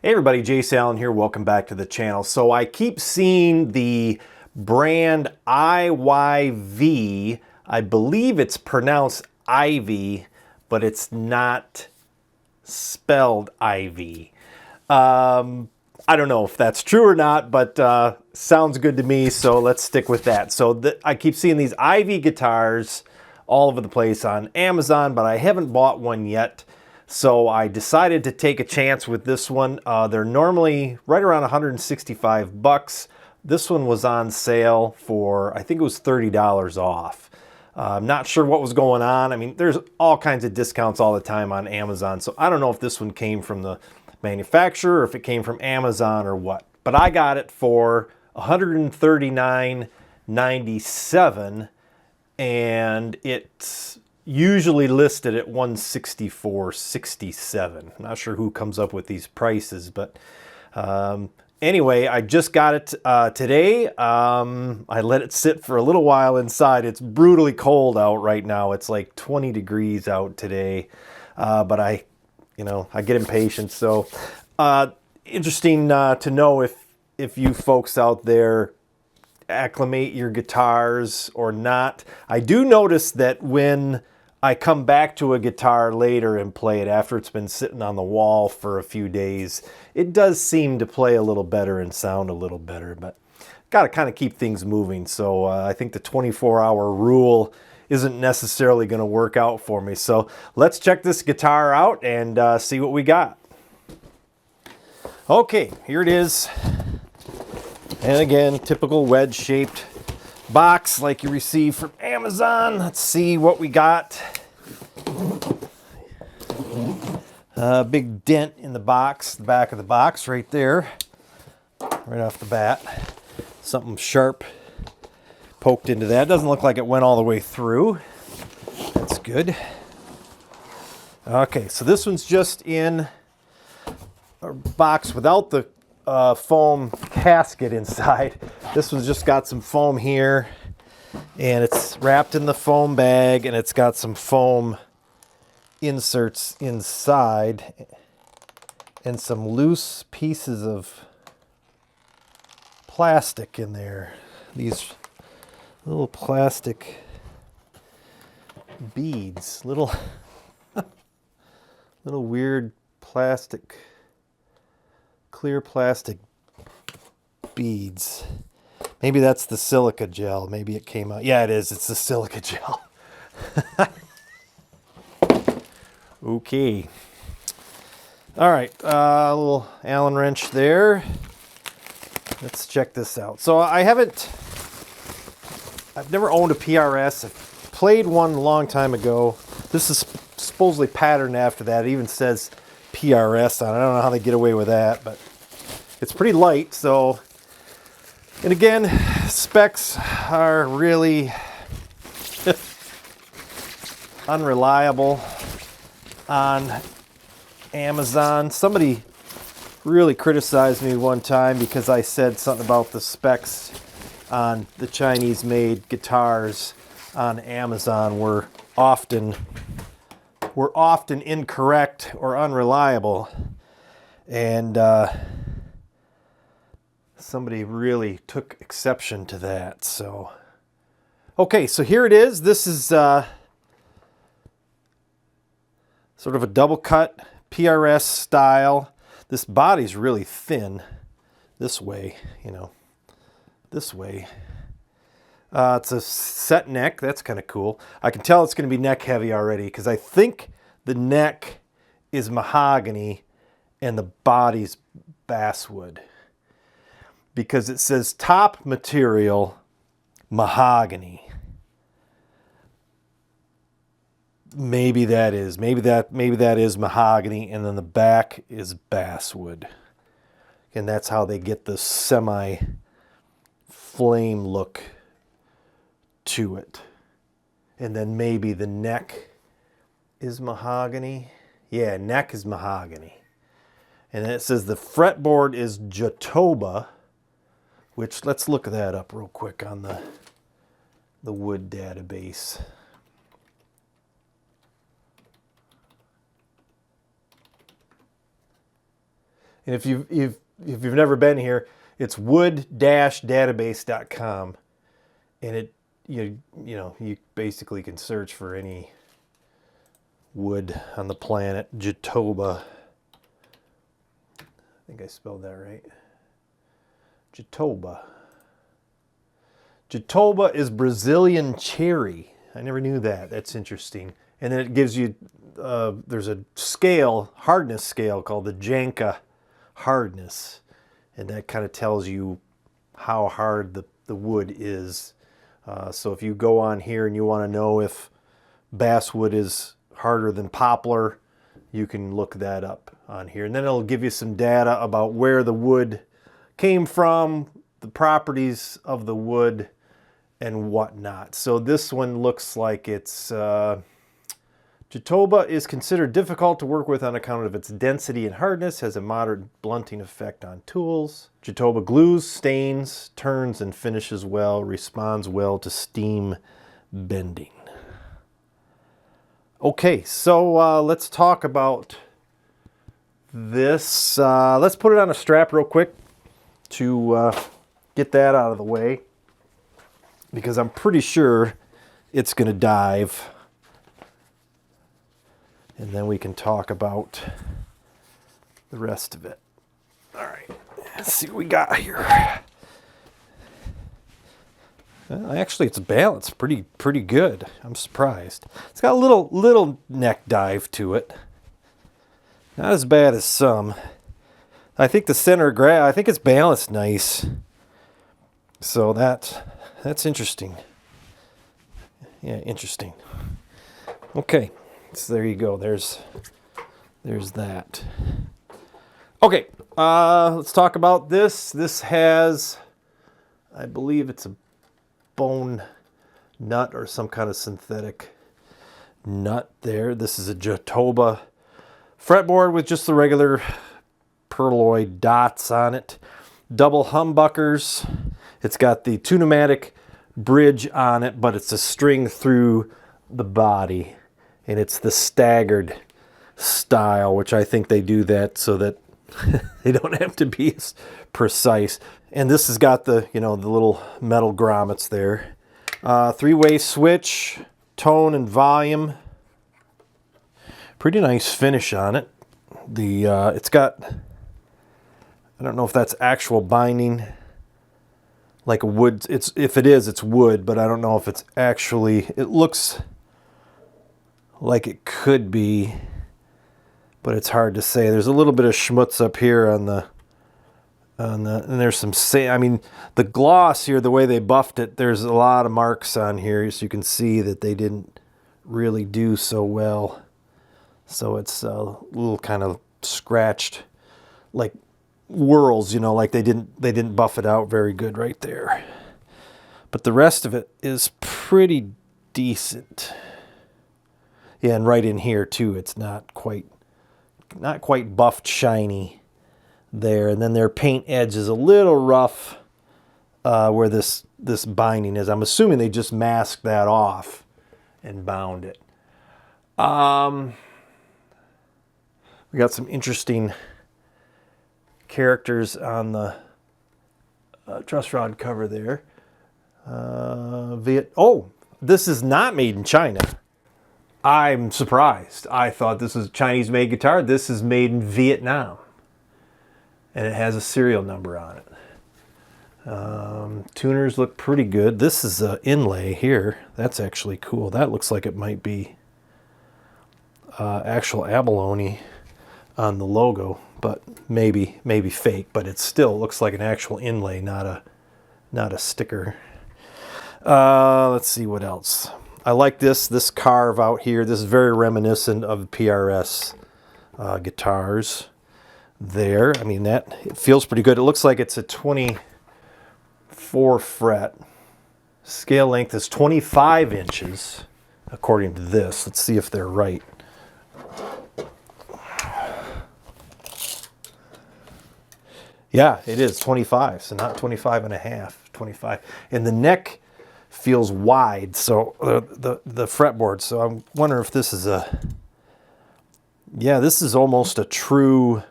Hey everybody, Jace Allen here. Welcome back to the channel. So I keep seeing the brand IYV. I believe it's pronounced Ivy, but it's not spelled Ivy. I don't know if that's true or not, but sounds good to me, so let's stick with that. So I keep seeing these Ivy guitars all over the place on Amazon, but I haven't bought one yet. So I decided to take a chance with this one. They're normally right around 165 bucks. This one was on sale for, I think it was $30 off. I'm not sure what was going on. I mean, there's all kinds of discounts all the time on Amazon. So I don't know if this one came from the manufacturer or if it came from Amazon or what. But I got it for $139.97 and it's usually listed at $164.67. I'm not sure who comes up with these prices, but anyway, I just got it today. I let it sit for a little while inside. It's brutally cold out right now. It's like 20 degrees out today, but I get impatient. So interesting to know if you folks out there acclimate your guitars or not. I do notice that when I come back to a guitar later and play it after it's been sitting on the wall for a few days, it does seem to play a little better and sound a little better, but got to kind of keep things moving. So I think the 24-hour rule isn't necessarily going to work out for me. So let's check this guitar out and see what we got. Okay, here it is. And again, typical wedge-shaped box like you receive from Amazon. Let's see what we got. A big dent in the box, the back of the box right there, right off the bat. Something sharp poked into that. Doesn't look like it went all the way through. That's good. Okay, so this one's just in a box without the foam casket inside. This one's just got some foam here and it's wrapped in the foam bag and it's got some foam inserts inside and some loose pieces of plastic in there. These little plastic beads, little weird plastic, clear plastic beads. Maybe that's the silica gel. Maybe it came out. Yeah, it is. It's the silica gel. Okay. All right. A little Allen wrench there. Let's check this out. So I've never owned a PRS. I've played one a long time ago. This is supposedly patterned after that. It even says PRS on it. I don't know how they get away with that, but it's pretty light. So, and again, specs are really unreliable on Amazon. Somebody really criticized me one time because I said something about the specs on the Chinese-made guitars on Amazon were often incorrect or unreliable, and somebody really took exception to that. So okay, so here it is. This is sort of a double cut PRS style. This body's really thin this way, this way. It's a set neck. That's kind of cool. I can tell it's going to be neck heavy already because I think the neck is mahogany and the body's basswood, because it says top material mahogany. Maybe that is mahogany, and then the back is basswood, and that's how they get the semi flame look to it. And then maybe the neck is mahogany. Yeah, neck is mahogany. And then it says the fretboard is Jatoba, which, let's look that up real quick on the wood database. And if you've never been here, it's wood-database.com, and you basically can search for any wood on the planet. Jatoba. I think I spelled that right. Jatoba. Jatoba is Brazilian cherry. I never knew that. That's interesting. And then it gives you, there's a scale, hardness scale called the Janka hardness. And that kind of tells you how hard the wood is. So if you go on here and you want to know if basswood is harder than poplar, you can look that up on here. And then it'll give you some data about where the wood came from, the properties of the wood, and whatnot. So this one looks like it's... Jatoba is considered difficult to work with on account of its density and hardness, has a moderate blunting effect on tools. Jatoba glues, stains, turns, and finishes well, responds well to steam bending. Okay, so let's talk about this. Let's put it on a strap real quick to get that out of the way, because I'm pretty sure it's going to dive. And then we can talk about the rest of it. All right, let's see what we got here. Well, actually, it's balanced pretty good. I'm surprised. It's got a little neck dive to it. Not as bad as some. I think the center grab, I think it's balanced nice. So that's interesting. Yeah, interesting. Okay. So there you go. There's that. Okay, let's talk about this. This has, I believe it's a bone nut or some kind of synthetic nut there. This is a Jatoba fretboard with just the regular Pearloid dots on it. Double humbuckers. It's got the two pneumatic bridge on it, but it's a string through the body. And it's the staggered style, which I think they do that so that they don't have to be as precise. And this has got the, the little metal grommets there. Three-way switch, tone and volume. Pretty nice finish on it. It's got, I don't know if that's actual binding, like a wood. If it is, it's wood, but I don't know if it's actually, it looks like it could be, but it's hard to say. There's a little bit of schmutz up here on the, and there's some sand. I mean, the gloss here, the way they buffed it, there's a lot of marks on here, so you can see that they didn't really do so well. So it's a little kind of scratched, like whorls, like they didn't buff it out very good right there. But the rest of it is pretty decent. Yeah, and right in here too, it's not quite buffed shiny there. And then their paint edge is a little rough where this binding is. I'm assuming they just masked that off and bound it. We got some interesting characters on the truss rod cover there. This is not made in China. I'm surprised. I thought this was a Chinese-made guitar. This is made in Vietnam. And it has a serial number on it. Tuners look pretty good. This is an inlay here. That's actually cool. That looks like it might be actual abalone on the logo, but maybe fake. But it still looks like an actual inlay, not a sticker. Let's see what else. I like this carve out here. This is very reminiscent of PRS guitars there. I mean, it feels pretty good. It looks like it's a 24 fret. Scale length is 25 inches, according to this. Let's see if they're right. Yeah, it is 25, so not 25 and a half, 25. And the neck feels wide, so the fretboard. So I'm wondering if this is this is almost a true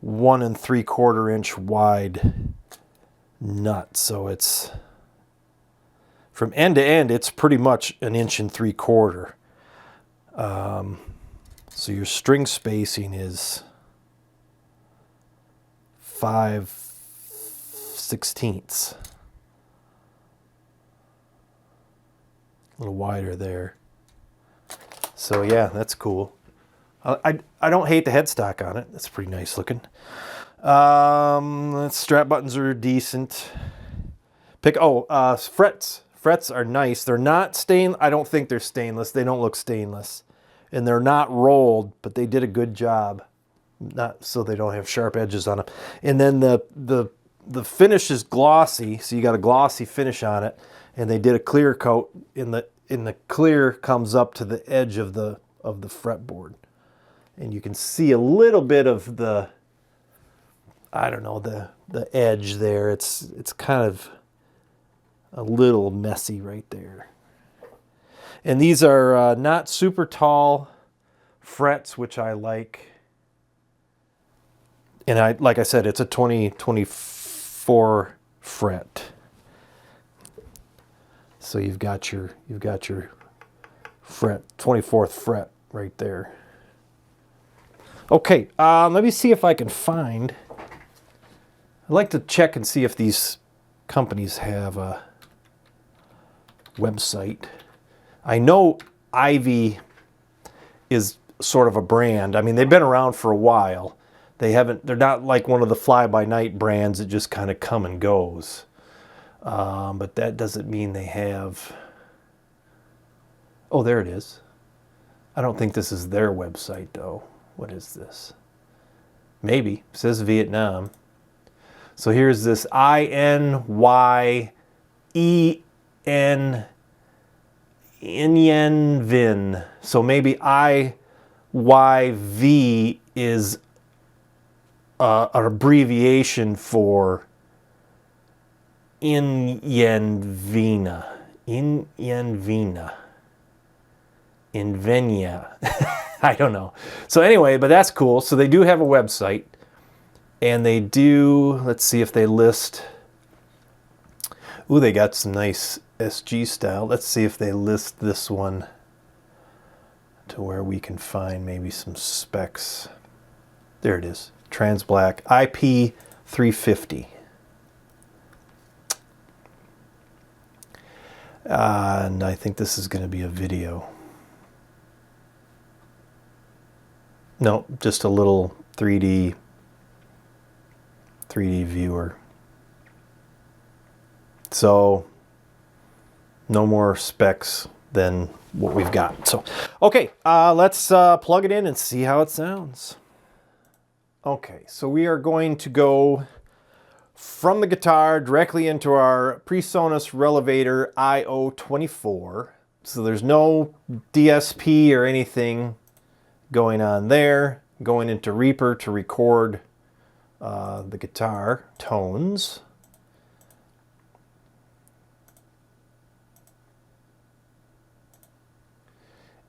1 3/4 inch wide nut. So it's from end to end, it's pretty much 1 3/4 inches. So your string spacing is 5/16. A little wider there. So yeah, that's cool. I don't hate the headstock on it. That's pretty nice looking. Strap buttons are decent. Frets. Frets are nice. They're not stainless. I don't think they're stainless. They don't look stainless. And they're not rolled, but they did a good job. Not so they don't have sharp edges on them. And then the finish is glossy, so you got a glossy finish on it. And they did a clear coat. In the clear comes up to the edge of the fretboard. And you can see a little bit of the, I don't know, the edge there. It's kind of a little messy right there. And these are not super tall frets, which I like. And like I said, it's a 24 fret. So you've got your fret, 24th fret right there. Okay, let me see if I can find. I'd like to check and see if these companies have a website. I know IYV is sort of a brand. I mean, they've been around for a while. They're not like one of the fly-by-night brands that just kind of come and goes. But that doesn't mean they have. Oh, there it is. I don't think this is their website though. What is this? Maybe. It says Vietnam. So here's this INYEN Vin. So maybe IYV is an abbreviation for Invenia. I don't know. So anyway, but that's cool. So they do have a website. And they do, let's see if they list. Ooh, they got some nice SG style. Let's see if they list this one to where we can find maybe some specs. There it is. Trans Black IP-350. And I think this is going to be a video. No, just a little 3D viewer. So no more specs than what we've got. So okay, let's plug it in and see how it sounds. Okay, so we are going to go from the guitar directly into our PreSonus Relevator IO24. So there's no DSP or anything going on there. Going into Reaper to record the guitar tones.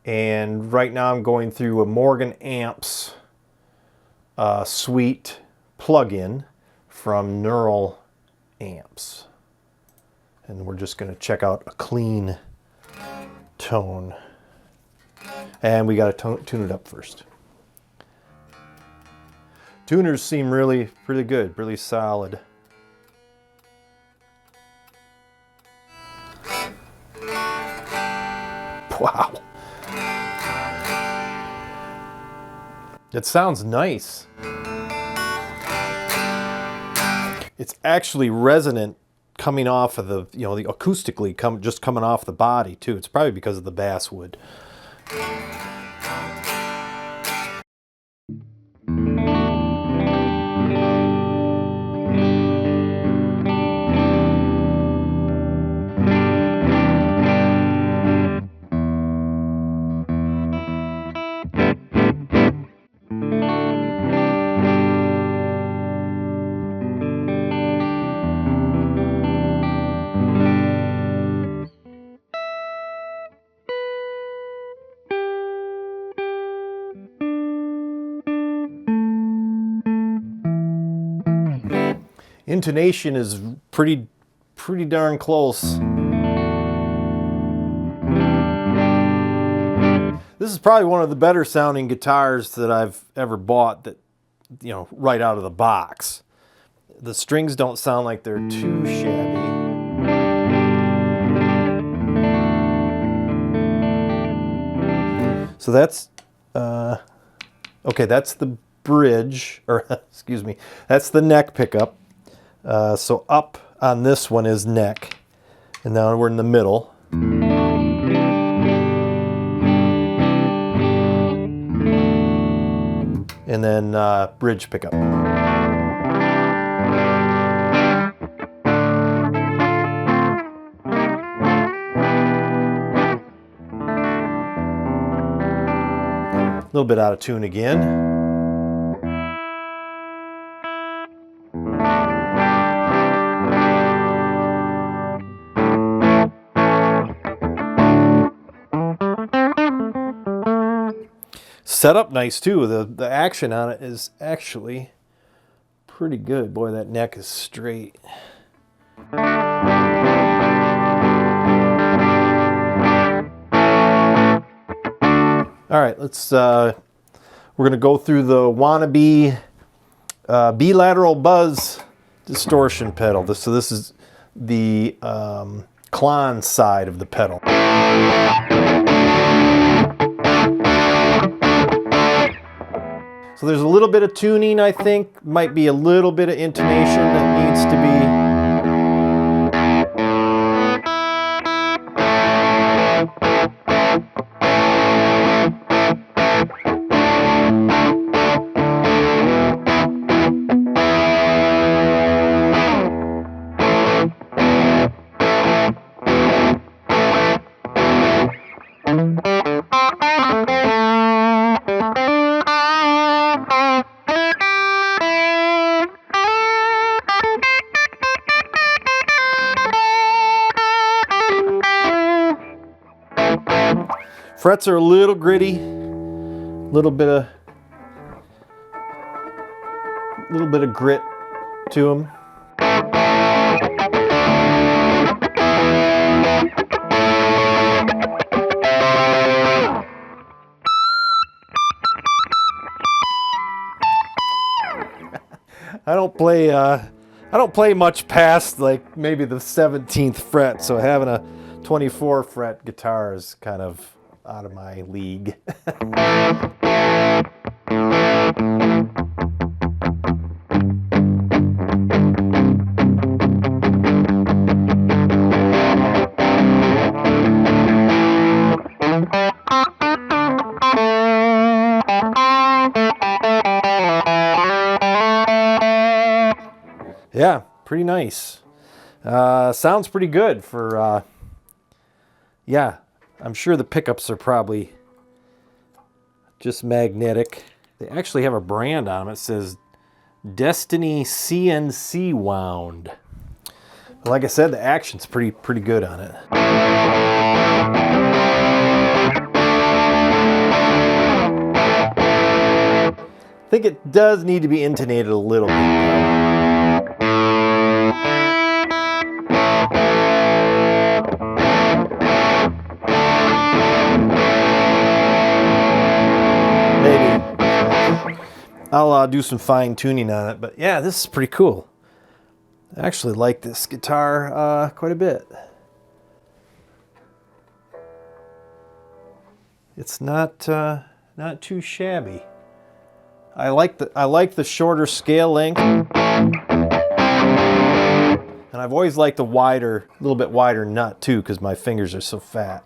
And right now I'm going through a Morgan Amps Suite plugin from Neural Amps. And we're just going to check out a clean tone. And we got to tune it up first. Tuners seem really good, really solid. Wow. It sounds nice. It's actually resonant coming off of the, the acoustically just coming off the body too. It's probably because of the Basswood. Intonation is pretty darn close. This is probably one of the better sounding guitars that I've ever bought, that, you know, right out of the box. The strings don't sound like they're too shabby. So that's, okay, that's the bridge, or excuse me, that's the neck pickup. So up on this one is neck, and now we're in the middle. And then bridge pickup. A little bit out of tune again. Set up nice too. The action on it is actually pretty good. Boy, that neck is straight. All right, let's we're gonna go through the wannabe bilateral buzz distortion pedal. So this is the Klon side of the pedal. So there's a little bit of tuning, I think. Might be a little bit of intonation that needs to be. Frets are a little gritty, little bit of grit to them. I don't play much past like maybe the 17th fret, so having a 24 fret guitar is kind of out of my league. Yeah, pretty nice. Sounds pretty good for, yeah. I'm sure the pickups are probably just magnetic. They actually have a brand on them. It says Destiny CNC wound. But like I said, the action's pretty good on it. I think it does need to be intonated a little bit. I'll do some fine tuning on it, but yeah, this is pretty cool. I actually like this guitar quite a bit. It's not too shabby. I like the shorter scale length, and I've always liked the wider, a little bit wider nut too, because my fingers are so fat.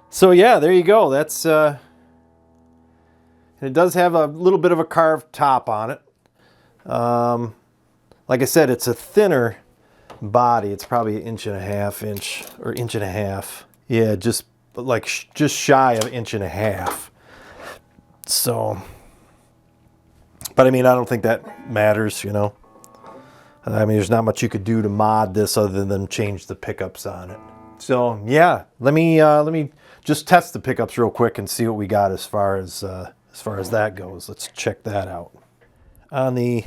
So yeah, there you go. That's it does have a little bit of a carved top on it. Like I said, it's a thinner body. It's probably an 1.5 inch or 1.5 inches. Yeah, just shy of 1.5 inches. So, but I mean, I don't think that matters, you know. I mean, there's not much you could do to mod this other than change the pickups on it. So yeah, let me just test the pickups real quick and see what we got as far as that goes. Let's check that out. On the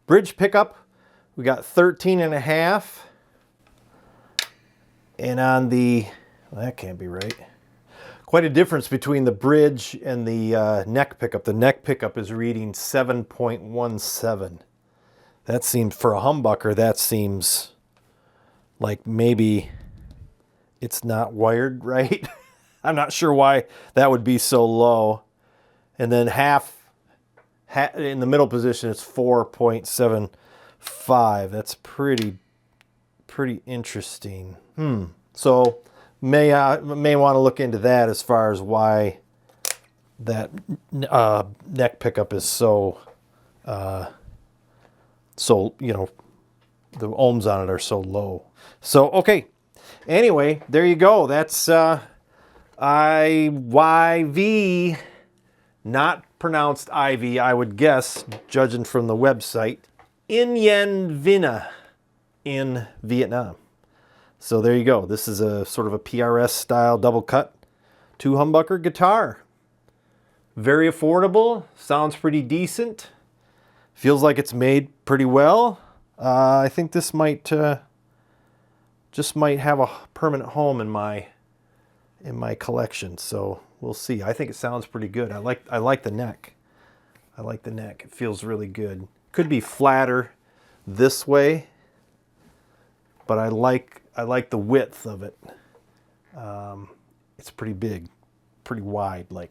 bridge pickup, we got 13.5. And on the, well, that can't be right. Quite a difference between the bridge and the neck pickup. The neck pickup is reading 7.17. That seems, for a humbucker, that seems like maybe it's not wired right. I'm not sure why that would be so low. And then half in the middle position, it's 4.75. That's pretty interesting. So may want to look into that as far as why that neck pickup is so you know, the ohms on it are so low. So okay, anyway, there you go. That's IYV, not pronounced Ivy, I would guess, judging from the website. In Yen Vina in Vietnam. So there you go. This is a sort of a PRS style double cut 2 humbucker guitar. Very affordable, sounds pretty decent. Feels like it's made pretty well. I think this might just might have a permanent home in my collection. So we'll see. I think it sounds pretty good. I like the neck. I like the neck. It feels really good. Could be flatter this way, but I like the width of it. It's pretty big, pretty wide, like.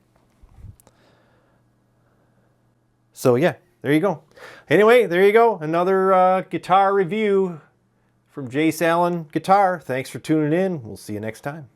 So yeah, there you go. Anyway, there you go. Another guitar review from Jace Allen Guitar. Thanks for tuning in. We'll see you next time.